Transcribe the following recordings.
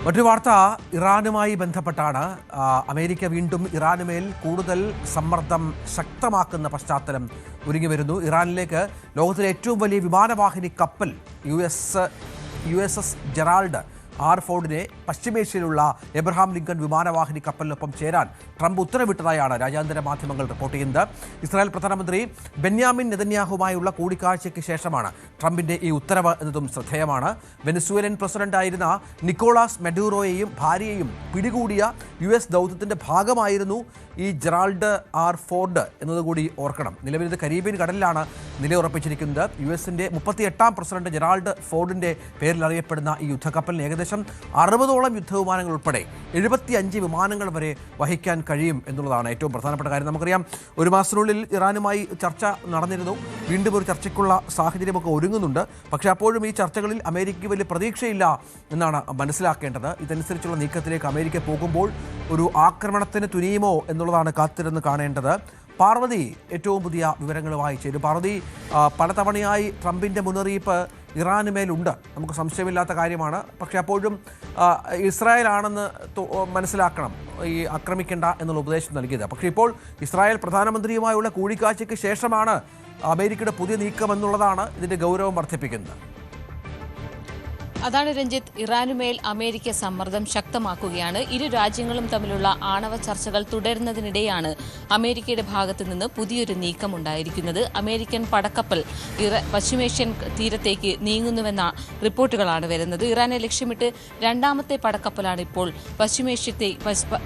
മറ്റൊരു വാർത്ത ഇറാനുമായി ബന്ധപ്പെട്ടാണ്. അമേരിക്ക വീണ്ടും ഇറാനുമേൽ കൂടുതൽ സമ്മർദ്ദം ശക്തമാക്കുന്ന പശ്ചാത്തലം ഒരുങ്ങി വരുന്നു. ഇറാനിലേക്ക് ലോകത്തിലെ ഏറ്റവും വലിയ വിമാനവാഹിനി കപ്പൽ USS ജെറാൾഡ് ആർ ഫോർഡിനെ പശ്ചിമേഷ്യയിലുള്ള എബ്രഹാം ലിങ്കൺ വിമാനവാഹിനി കപ്പലിനൊപ്പം ചേരാൻ ട്രംപ് ഉത്തരവിട്ടതായാണ് രാജ്യാന്തര മാധ്യമങ്ങൾ റിപ്പോർട്ട് ചെയ്യുന്നത്. ഇസ്രായേൽ പ്രധാനമന്ത്രി ബെന്യാമിൻ നെതന്യാഹുമായുള്ള കൂടിക്കാഴ്ചയ്ക്ക് ശേഷമാണ് ട്രംപിന്റെ ഈ ഉത്തരവ് എന്നതും ശ്രദ്ധേയമാണ്. വെനസ്വേലൻ പ്രസിഡന്റായിരുന്ന നിക്കോളാസ് മെഡൂറോയെയും ഭാര്യയെയും പിടികൂടിയ US ദൗത്യത്തിന്റെ ഭാഗമായിരുന്നു ഈ ജെറാൾഡ് ആർ ഫോർഡ് എന്നതുകൂടി ഓർക്കണം. നിലവിൽ ഇത് കരീബിയൻ കടലിലാണ് നിലയുറപ്പിച്ചിരിക്കുന്നത്. US-ന്റെ 38ാം പ്രസിഡന്റ് ജെറാൾഡ് ഫോർഡിന്റെ പേരിൽ അറിയപ്പെടുന്ന ഈ യുദ്ധക്കപ്പലിന് ഏകദേശം 60ഓളം യുദ്ധവിമാനങ്ങൾ ഉൾപ്പെടെ 75 വിമാനങ്ങൾ വരെ വഹിക്കാൻ കഴിയും എന്നുള്ളതാണ് ഏറ്റവും പ്രധാനപ്പെട്ട കാര്യം. നമുക്കറിയാം, ഒരു മാസത്തിനുള്ളിൽ ഇറാനുമായി ചർച്ച നടന്നിരുന്നു. വീണ്ടും ഒരു ചർച്ചയ്ക്കുള്ള സാഹചര്യമൊക്കെ ഒരുങ്ങുന്നുണ്ട്. പക്ഷേ അപ്പോഴും ഈ ചർച്ചകളിൽ അമേരിക്കയ്ക്ക് വലിയ പ്രതീക്ഷയില്ല എന്നാണ് മനസ്സിലാക്കേണ്ടത്. ഇതനുസരിച്ചുള്ള നീക്കത്തിലേക്ക് അമേരിക്ക പോകുമ്പോൾ ഒരു ആക്രമണത്തിന് തുനിയുമോ എന്നുള്ളതാണ് കാത്തിരുന്ന് കാണേണ്ടത്. പാർവതി ഏറ്റവും പുതിയ വിവരങ്ങളുമായി ചേരും. പാർവതി, പലതവണയായി ട്രംപിൻ്റെ മുന്നറിയിപ്പ് ഇറാനുമേലുണ്ട്, നമുക്ക് സംശയമില്ലാത്ത കാര്യമാണ്. പക്ഷേ അപ്പോഴും ഇസ്രായേലാണെന്ന് മനസ്സിലാക്കണം ഈ ആക്രമിക്കേണ്ട എന്നുള്ള ഉപദേശം നൽകിയത്. പക്ഷേ ഇപ്പോൾ ഇസ്രായേൽ പ്രധാനമന്ത്രിയുമായുള്ള കൂടിക്കാഴ്ചയ്ക്ക് ശേഷമാണ് അമേരിക്കയുടെ പുതിയ നീക്കം എന്നുള്ളതാണ് ഇതിൻ്റെ ഗൗരവം വർദ്ധിപ്പിക്കുന്നത്. അതാണ് രഞ്ജിത്ത്, ഇറാനുമേൽ അമേരിക്ക സമ്മർദ്ദം ശക്തമാക്കുകയാണ്. ഇരു രാജ്യങ്ങളും തമ്മിലുള്ള ആണവ ചർച്ചകൾ തുടരുന്നതിനിടെയാണ് അമേരിക്കയുടെ ഭാഗത്തു നിന്ന് പുതിയൊരു നീക്കം ഉണ്ടായിരിക്കുന്നത്. അമേരിക്കൻ പടക്കപ്പൽ പശ്ചിമേഷ്യൻ തീരത്തേക്ക് നീങ്ങുന്നുവെന്ന റിപ്പോർട്ടുകളാണ് വരുന്നത്. ഇറാനെ ലക്ഷ്യമിട്ട് രണ്ടാമത്തെ പടക്കപ്പലാണ് ഇപ്പോൾ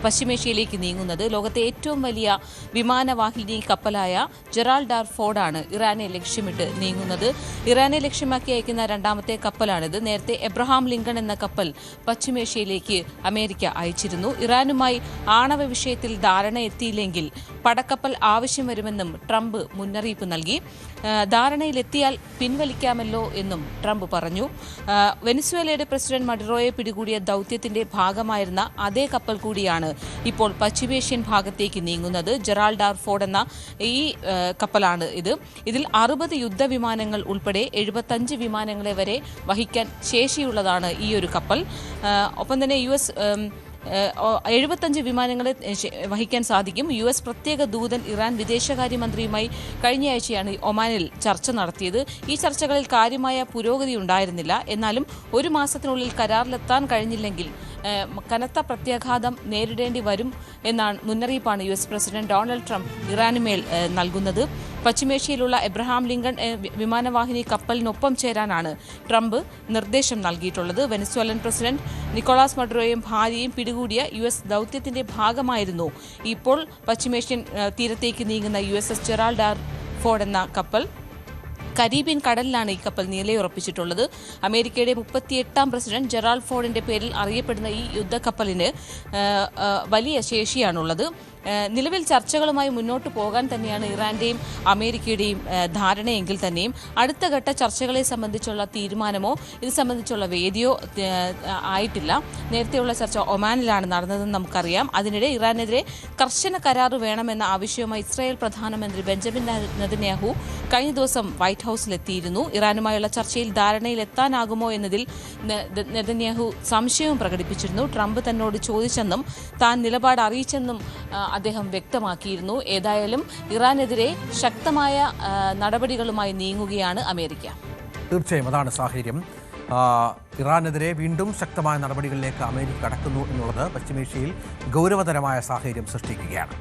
പശ്ചിമേഷ്യയിലേക്ക് നീങ്ങുന്നത്. ലോകത്തെ ഏറ്റവും വലിയ വിമാനവാഹിനി കപ്പലായ ജെറാൾഡ് ആർ ഫോർഡാണ് ഇറാനെ ലക്ഷ്യമിട്ട് നീങ്ങുന്നത്. ഇറാനെ ലക്ഷ്യമാക്കി അയക്കുന്ന രണ്ടാമത്തെ കപ്പലാണിത്. നേരത്തെ എബ്രഹാം ലിങ്കൺ എന്ന കപ്പൽ പശ്ചിമേഷ്യയിലേക്ക് അമേരിക്ക അയച്ചിരുന്നു. ഇറാനുമായി ആണവ വിഷയത്തിൽ ധാരണ എത്തിയില്ലെങ്കിൽ പടക്കപ്പൽ ആവശ്യം വരുമെന്നും ട്രംപ് മുന്നറിയിപ്പ് നൽകി. ധാരണയിലെത്തിയാൽ പിൻവലിക്കാമല്ലോ എന്നും ട്രംപ് പറഞ്ഞു. വെനസ്വേലയുടെ പ്രസിഡന്റ് മഡുറോയെ പിടികൂടിയ ദൗത്യത്തിന്റെ ഭാഗമായിരുന്ന അതേ കപ്പൽ കൂടിയാണ് ഇപ്പോൾ പശ്ചിമേഷ്യൻ ഭാഗത്തേക്ക് നീങ്ങുന്നത്. ജെറാൾഡ് ആർ ഫോർഡ് എന്ന ഈ കപ്പലാണ് ഇത്. ഇതിൽ 60 യുദ്ധവിമാനങ്ങൾ ഉൾപ്പെടെ 75 വിമാനങ്ങളെ വരെ വഹിക്കാൻ ശേഷിയുള്ളതാണ് ഈ ഒരു കപ്പൽ. ഒപ്പം തന്നെ US 75 വിമാനങ്ങളെ വഹിക്കാൻ സാധിക്കും. US പ്രത്യേക ദൂതൻ ഇറാൻ വിദേശകാര്യമന്ത്രിയുമായി കഴിഞ്ഞയാഴ്ചയാണ് ഒമാനിൽ ചർച്ച നടത്തിയത്. ഈ ചർച്ചകളിൽ കാര്യമായ പുരോഗതി ഉണ്ടായിരുന്നില്ല. എന്നാലും ഒരു മാസത്തിനുള്ളിൽ കരാറിലെത്താൻ കഴിഞ്ഞില്ലെങ്കിൽ കനത്ത പ്രത്യാഘാതം നേരിടേണ്ടി വരും എന്നാണ് മുന്നറിയിപ്പാണ് US പ്രസിഡന്റ് ഡൊണാൾഡ് ട്രംപ് ഇറാനുമേൽ നൽകുന്നത്. പശ്ചിമേഷ്യയിലുള്ള എബ്രഹാം ലിങ്കൺ വിമാനവാഹിനി കപ്പലിനൊപ്പം ചേരാനാണ് ട്രംപ് നിർദ്ദേശം നൽകിയിട്ടുള്ളത്. വെനസ്വേലൻ പ്രസിഡന്റ് നിക്കോളാസ് മഡുറോയും ഭാര്യയും പിടികൂടിയ US ദൗത്യത്തിന്റെ ഭാഗമായിരുന്നു ഇപ്പോൾ പശ്ചിമേഷ്യൻ തീരത്തേക്ക് നീങ്ങുന്ന USS ജെറാൾഡ് ആർ ഫോർഡ് എന്ന കപ്പൽ. കരീബിയൻ കടലിലാണ് ഈ കപ്പൽ നിലയുറപ്പിച്ചിട്ടുള്ളത്. അമേരിക്കയുടെ 38ാം പ്രസിഡന്റ് ജെറാൾഡ് ഫോർഡിന്റെ പേരിൽ അറിയപ്പെടുന്ന ഈ യുദ്ധക്കപ്പലിന് വലിയ ശേഷിയാണുള്ളത്. നിലവിൽ ചർച്ചകളുമായി മുന്നോട്ട് പോകാൻ തന്നെയാണ് ഇറാന്റെയും അമേരിക്കയുടെയും ധാരണയെങ്കിൽ തന്നെയും അടുത്ത ഘട്ട ചർച്ചകളെ സംബന്ധിച്ചുള്ള തീരുമാനമോ ഇത് സംബന്ധിച്ചുള്ള വേദിയോ ആയിട്ടില്ല. നേരത്തെയുള്ള ചർച്ച ഒമാനിലാണ് നടന്നതെന്ന് നമുക്കറിയാം. അതിനിടെ ഇറാനെതിരെ കർശന കരാർ വേണമെന്ന ആവശ്യവുമായി ഇസ്രായേൽ പ്രധാനമന്ത്രി ബെഞ്ചമിൻ നെതന്യാഹു കഴിഞ്ഞ ദിവസം വൈറ്റ് ഹൌസിലെത്തിയിരുന്നു. ഇറാനുമായുള്ള ചർച്ചയിൽ ധാരണയിലെത്താനാകുമോ എന്നതിൽ നെതന്യാഹു സംശയവും പ്രകടിപ്പിച്ചിരുന്നു. ട്രംപ് തന്നോട് ചോദിച്ചെന്നും താൻ നിലപാട് അറിയിച്ചെന്നും അദ്ദേഹം വ്യക്തമാക്കിയിരുന്നു. ഏതായാലും ഇറാനെതിരെ ശക്തമായ നടപടികളുമായി നീങ്ങുകയാണ് അമേരിക്ക. തീർച്ചയായും അതാണ് സാഹചര്യം. ഇറാനെതിരെ വീണ്ടും ശക്തമായ നടപടികളിലേക്ക് അമേരിക്ക കടക്കുന്നു എന്നുള്ളത് പശ്ചിമേഷ്യയിൽ ഗൗരവതരമായ സാഹചര്യം സൃഷ്ടിക്കുകയാണ്.